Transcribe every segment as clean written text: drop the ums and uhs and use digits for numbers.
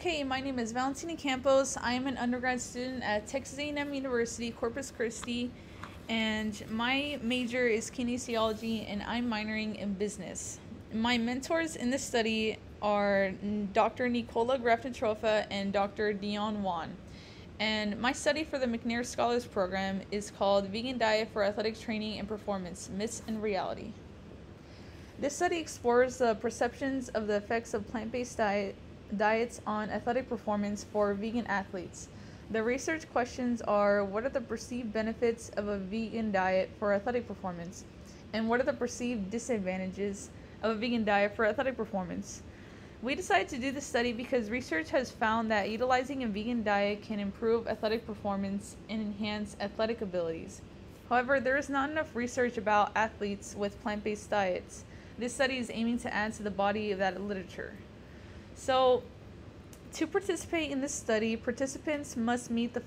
Okay, my name is Valentina Campos. I am an undergrad student at Texas A&M University, Corpus Christi, and my major is kinesiology, and I'm minoring in business. My mentors in this study are Dr. Nicola Grafton-Trofa and Dr. Dion Wan. And my study for the McNair Scholars Program is called Vegan Diet for Athletic Training and Performance, Myths and Reality. This study explores the perceptions of the effects of plant-based diets on athletic performance for vegan athletes. The research questions are: what are the perceived benefits of a vegan diet for athletic performance? And what are the perceived disadvantages of a vegan diet for athletic performance? We decided to do this study because research has found that utilizing a vegan diet can improve athletic performance and enhance athletic abilities. However, there is not enough research about athletes with plant-based diets. This study is aiming to add to the body of that literature. So, to participate in this study, participants must meet the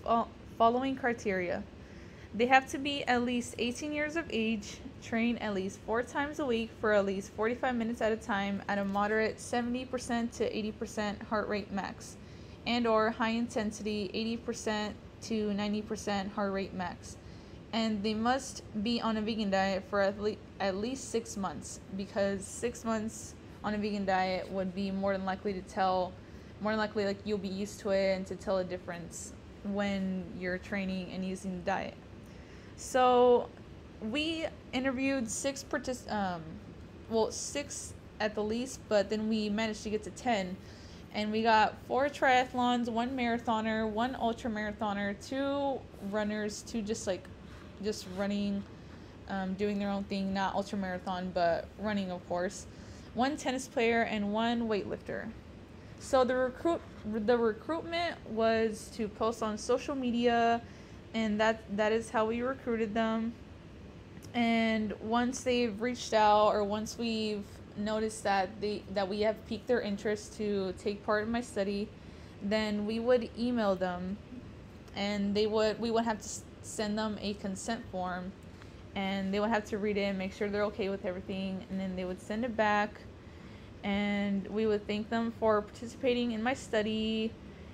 following criteria. They have to be at least 18 years of age, train at least 4 times a week for at least 45 minutes at a time at a moderate 70% to 80% heart rate max, and or high intensity 80% to 90% heart rate max. And they must be on a vegan diet for at least 6 months, because 6 months on a vegan diet would be more than likely like you'll be used to it and to tell a difference when you're training and using the diet. So we interviewed 6 at the least, but then we managed to get to 10. And we got 4 triathlons, 1 marathoner, 1 ultra marathoner, 2 runners, 2 just running, doing their own thing, not ultra marathon, but running, of course, 1 tennis player, and 1 weightlifter. So the recruitment was to post on social media, and that is how we recruited them. And once they've reached out, or once we've noticed that we have piqued their interest to take part in my study, then we would email them, and we would have to send them a consent form, and they would have to read it and make sure they're okay with everything, and then they would send it back, and we would thank them for participating in my study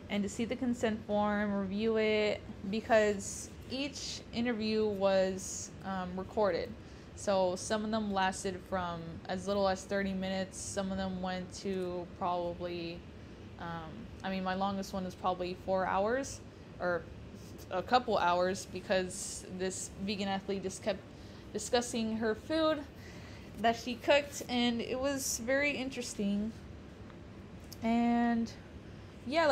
and to see the consent form, review it, because each interview was recorded. So some of them lasted from as little as 30 minutes. Some of them went to probably, my longest one was probably 4 hours, or a couple hours, because this vegan athlete just kept discussing her food that she cooked, and it was very interesting. And yeah,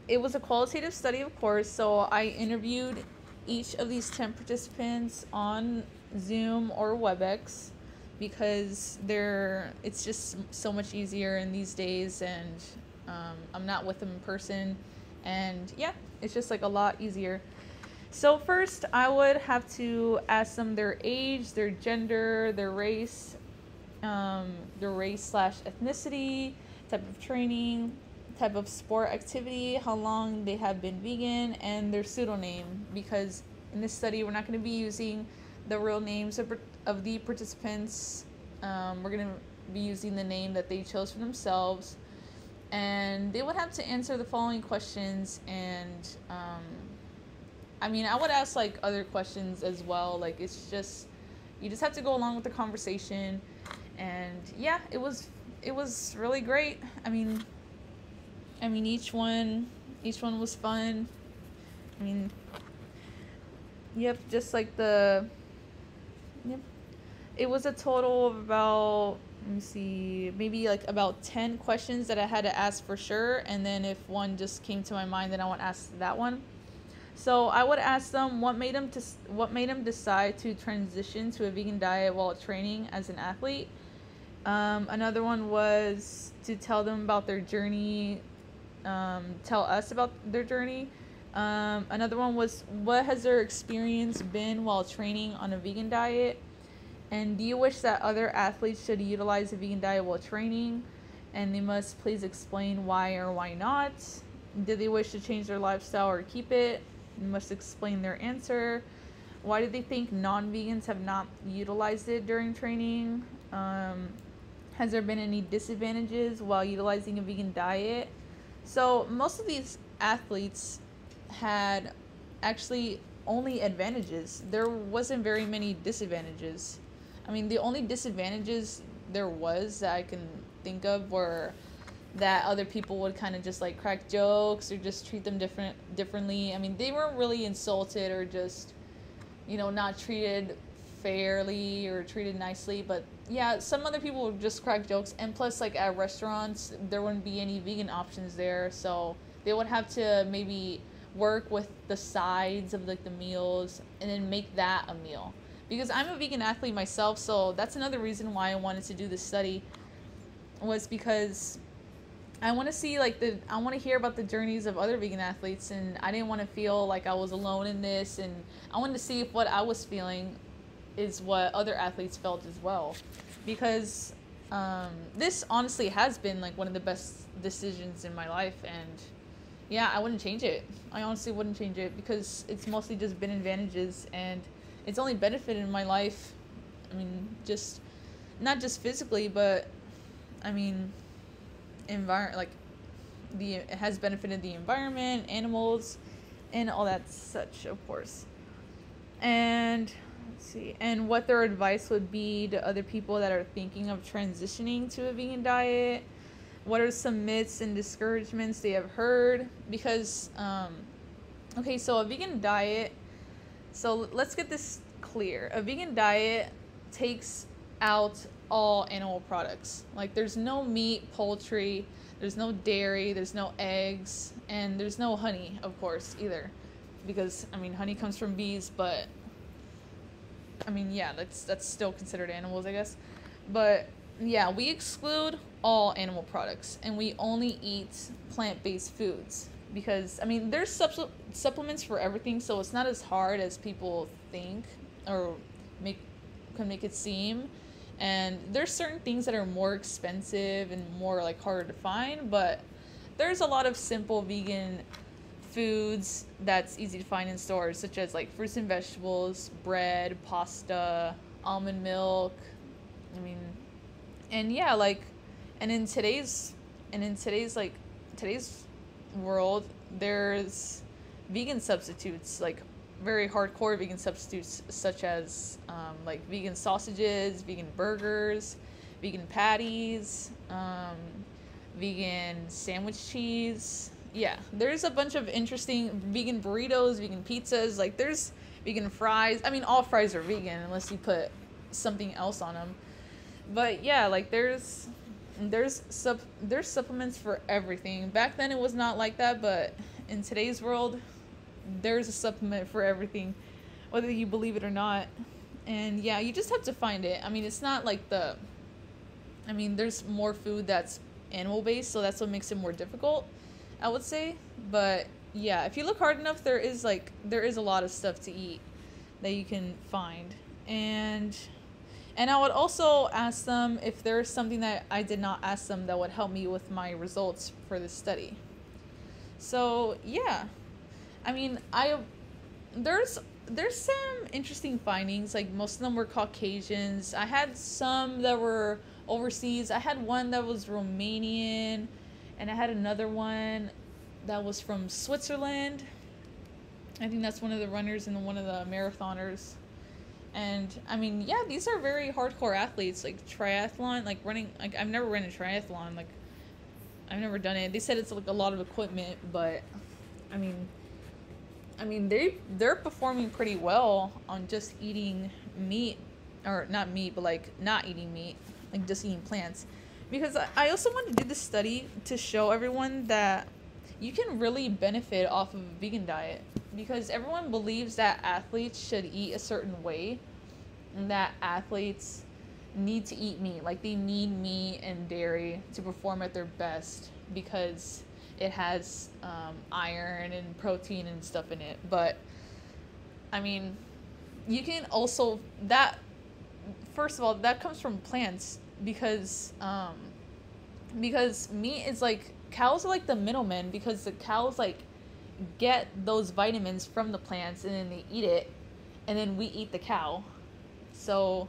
it was a qualitative study, of course, so I interviewed each of these 10 participants on Zoom or WebEx, because it's just so much easier in these days, and I'm not with them in person, and yeah, it's just a lot easier. So first, I would have to ask them their age, their gender, their race / ethnicity, type of training, type of sport activity, how long they have been vegan, and their pseudonym, because in this study we're not going to be using the real names of the participants. We're going to be using the name that they chose for themselves, and they would have to answer the following questions. And I would ask other questions as well. It's just, you just have to go along with the conversation. And yeah, it was really great. Each one was fun. Yep, it was a total of about, maybe about 10 questions that I had to ask for sure, and then if one just came to my mind, then I would ask that one. So I would ask them what made them decide to transition to a vegan diet while training as an athlete. Another one was to tell them about their journey, tell us about their journey. Another one was, what has their experience been while training on a vegan diet? And do you wish that other athletes should utilize a vegan diet while training? And they must please explain why or why not. Do they wish to change their lifestyle or keep it? They must explain their answer. Why do they think non-vegans have not utilized it during training? Has there been any disadvantages while utilizing a vegan diet? So most of these athletes had actually only advantages. There wasn't very many disadvantages. I mean, the only disadvantages there was that I can think of were that other people would kind of just like crack jokes or just treat them differently. I mean, they weren't really insulted or just, not treated fairly or treated nicely, but yeah, some other people would just crack jokes. And plus, like at restaurants, there wouldn't be any vegan options there, so they would have to maybe work with the sides of like the meals and then make that a meal. Because I'm a vegan athlete myself, so that's another reason why I wanted to do this study, was because I want to see I want to hear about the journeys of other vegan athletes, and I didn't want to feel like I was alone in this, and I wanted to see if what I was feeling is what other athletes felt as well, because this honestly has been like one of the best decisions in my life, and yeah, I wouldn't change it. I honestly wouldn't change it because it's mostly just been advantages, and it's only benefited my life. I mean, just not just physically, but I mean, it has benefited the environment, animals, and all that such, of course. And let's see, and what their advice would be to other people that are thinking of transitioning to a vegan diet. What are some myths and discouragements they have heard? Because okay, so a vegan diet, so let's get this clear. A vegan diet takes out all animal products. Like, there's no meat, poultry, there's no dairy, there's no eggs, and there's no honey, of course, either. Because, I mean, honey comes from bees, but I mean, yeah, that's still considered animals, I guess. But yeah, we exclude all animal products, and we only eat plant-based foods. Because, I mean, there's supplements for everything, so it's not as hard as people think or can make it seem. And there's certain things that are more expensive and more like harder to find, but there's a lot of simple vegan foods that's easy to find in stores, such as like fruits and vegetables, bread, pasta, almond milk. I mean, and yeah, like, and in today's world, there's vegan substitutes, like very hardcore vegan substitutes, such as like vegan sausages, vegan burgers, vegan patties, vegan sandwich cheese. Yeah, there's a bunch of interesting vegan burritos, vegan pizzas. Like, there's vegan fries. I mean, all fries are vegan unless you put something else on them. But yeah, like there's supplements for everything. Back then it was not like that, but in today's world, there's a supplement for everything, whether you believe it or not. And yeah, you just have to find it. I mean, it's not like there's more food that's animal based, so that's what makes it more difficult, I would say. But yeah, if you look hard enough, there is a lot of stuff to eat that you can find. And I would also ask them if there's something that I did not ask them that would help me with my results for this study. So yeah, I mean, there's some interesting findings. Like, most of them were Caucasians. I had some that were overseas. I had one that was Romanian, and I had another one that was from Switzerland. I think that's one of the runners and one of the marathoners. And I mean, yeah, these are very hardcore athletes, like triathlon, like running. Like, I've never run a triathlon. Like, I've never done it. They said it's like a lot of equipment, but I mean, they're performing pretty well on just eating meat, or not meat, but like not eating meat, like just eating plants. Because I also wanted to do this study to show everyone that you can really benefit off of a vegan diet. Because everyone believes that athletes should eat a certain way, and that athletes need to eat meat. Like, they need meat and dairy to perform at their best because it has iron and protein and stuff in it. But I mean, you can also, first of all, that comes from plants, because meat is like, cows are like the middlemen, because the cows like get those vitamins from the plants and then they eat it, and then we eat the cow. So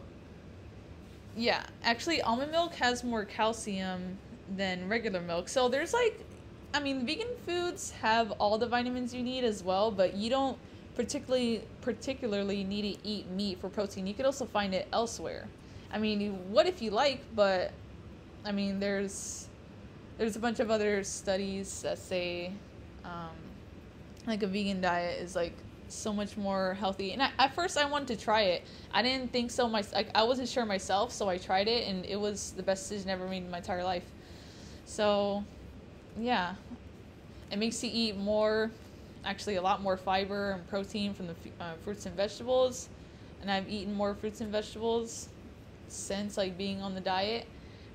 yeah, actually almond milk has more calcium than regular milk. So there's like I mean, vegan foods have all the vitamins you need as well, but you don't particularly need to eat meat for protein. You could also find it elsewhere. I mean, what if you like, but I mean, there's a bunch of other studies that say um, like a vegan diet is like so much more healthy. And at first I wanted to try it. I didn't think so. I wasn't sure myself, so I tried it, and it was the best decision I ever made in my entire life. So, yeah, it makes you eat more, actually a lot more fiber and protein from the fruits and vegetables. And I've eaten more fruits and vegetables since like being on the diet,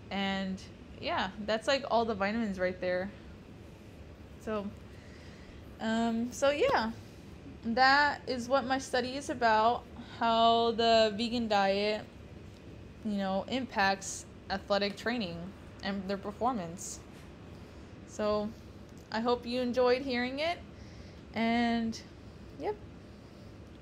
and yeah, that's like all the vitamins right there. So, so yeah, that is what my study is about. How the vegan diet, impacts athletic training and their performance. So, I hope you enjoyed hearing it, and yep.